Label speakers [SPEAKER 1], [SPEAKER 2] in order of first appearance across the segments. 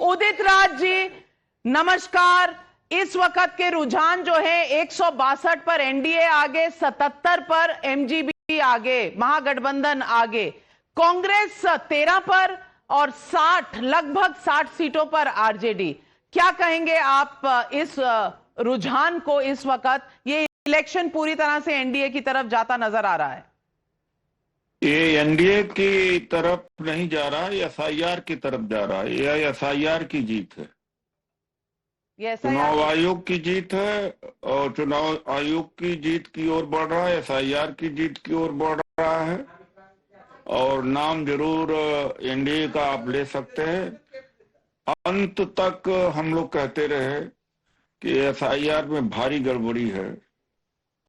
[SPEAKER 1] उदित राज जी नमस्कार। इस वक्त के रुझान जो है 162 पर एनडीए आगे, 77 पर एमजीबी आगे, महागठबंधन आगे, कांग्रेस 13 पर और 60 लगभग 60 सीटों पर आरजेडी। क्या कहेंगे आप इस रुझान को? इस वक्त ये इलेक्शन पूरी तरह से एनडीए की तरफ जाता नजर आ रहा है।
[SPEAKER 2] ये एनडीए की तरफ नहीं जा रहा है, एसआईआर की तरफ जा रहा है। यह एसआईआर की जीत है, चुनाव आयोग की जीत है और चुनाव आयोग की जीत की ओर बढ़ रहा है, एसआईआर की जीत की ओर बढ़ रहा है। और नाम जरूर एनडीए का आप ले सकते हैं। अंत तक हम लोग कहते रहे कि एसआईआर में भारी गड़बड़ी है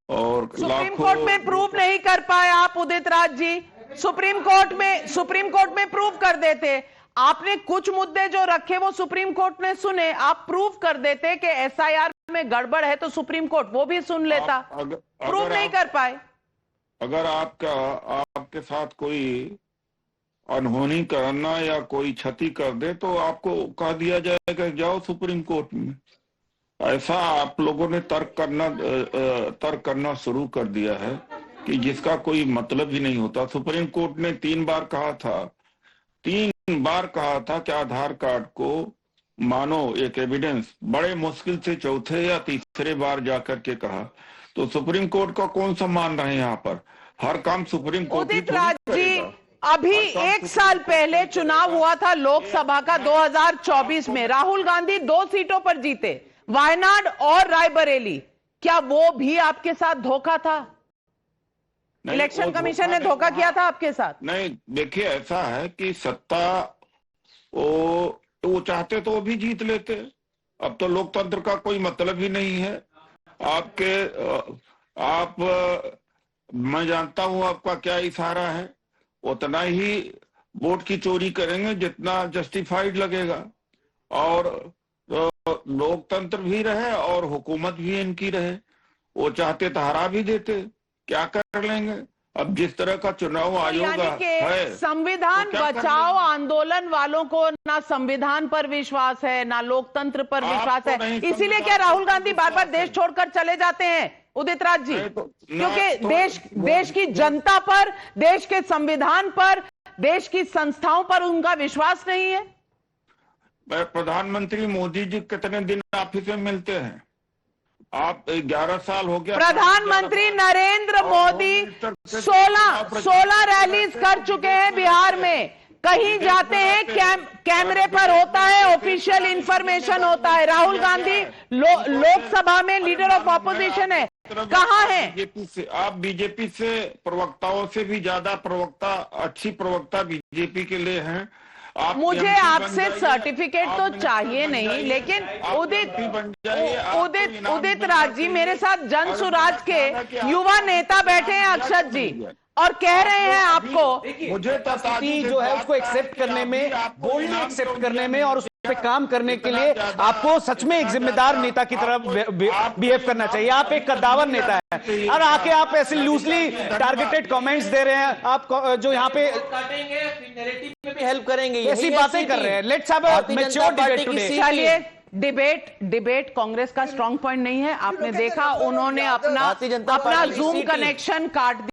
[SPEAKER 2] और
[SPEAKER 1] सुप्रीम कोर्ट में प्रूव नहीं कर पाए आप उदित राज जी। सुप्रीम कोर्ट में प्रूव कर देते। आपने कुछ मुद्दे जो रखे वो सुप्रीम कोर्ट ने सुने, आप प्रूव कर देते कि एसआईआर में गड़बड़ है तो सुप्रीम कोर्ट वो भी सुन लेता। प्रूव नहीं कर पाए।
[SPEAKER 2] अगर आपके साथ कोई अनहोनी करना या कोई क्षति कर दे तो आपको कह दिया जाएगा जाओ सुप्रीम कोर्ट में। ऐसा आप लोगों ने तर्क करना शुरू कर दिया है कि जिसका कोई मतलब ही नहीं होता। सुप्रीम कोर्ट ने 3 बार कहा था कि आधार कार्ड को मानो एक एविडेंस, बड़े मुश्किल से चौथे या तीसरे बार जाकर के कहा। तो सुप्रीम कोर्ट का कौन सा मान रहे हैं यहाँ पर? हर काम सुप्रीम कोर्ट ही करेगा।
[SPEAKER 1] अभी 1 साल पहले चुनाव हुआ था लोकसभा का 2024 में, राहुल गांधी 2 सीटों पर जीते, वायनाड और रायबरेली। क्या वो भी आपके साथ धोखा था? इलेक्शन कमीशन ने धोखा किया था आपके साथ? नहीं,
[SPEAKER 2] देखिए ऐसा है कि सत्ता वो चाहते तो वो भी जीत लेते। अब तो लोकतंत्र का कोई मतलब ही नहीं है। मैं जानता हूं आपका क्या इशारा है। उतना ही वोट की चोरी करेंगे जितना जस्टिफाइड लगेगा, और लोकतंत्र भी रहे और हुकूमत भी इनकी रहे। वो चाहते तो हरा भी देते, क्या कर लेंगे? अब जिस तरह का चुनाव आयोग है,
[SPEAKER 1] संविधान बचाओ आंदोलन वालों को ना संविधान पर विश्वास है ना लोकतंत्र पर विश्वास है। इसीलिए क्या राहुल गांधी बार बार देश छोड़कर चले जाते हैं उदित राज जी? क्योंकि देश की जनता पर, देश के संविधान पर, देश की संस्थाओं पर उनका विश्वास नहीं है।
[SPEAKER 2] प्रधानमंत्री मोदी जी कितने दिन ऑफिस में मिलते हैं? आप 11 साल हो गया।
[SPEAKER 1] प्रधानमंत्री नरेंद्र मोदी 16 रैलीज कर चुके हैं बिहार में। कहीं जाते हैं कैमरे पर होता है, ऑफिशियल इंफॉर्मेशन होता है। राहुल गांधी लोकसभा में लीडर ऑफ ऑपोजिशन है, कहाँ है?
[SPEAKER 2] बीजेपी से प्रवक्ताओं से भी ज्यादा अच्छी प्रवक्ता बीजेपी के लिए हैं।
[SPEAKER 1] मुझे आपसे सर्टिफिकेट तो चाहिए नहीं, लेकिन उदित राज जी, मेरे साथ जन सुराज के युवा नेता बैठे हैं अक्षत जी, और कह रहे हैं आपको
[SPEAKER 3] मुझे जो है उसको एक्सेप्ट करने में, बोलने एक्सेप्ट करने में और उस पे काम करने के लिए आपको सच में एक जिम्मेदार नेता की तरह बिहेव करना चाहिए। आप एक कद्दावर नेता है और आके आप ऐसे लूजली टारगेटेड कमेंट्स दे रहे हैं। आप जो यहाँ पे
[SPEAKER 4] नैरेटिव में भी हेल्प करेंगे,
[SPEAKER 3] ऐसी बातें कर रहे हैं। Let's have a mature debate today.
[SPEAKER 1] चलिए, डिबेट कांग्रेस का स्ट्रांग पॉइंट नहीं है। आपने देखा उन्होंने अपना जूम कनेक्शन काट दिया।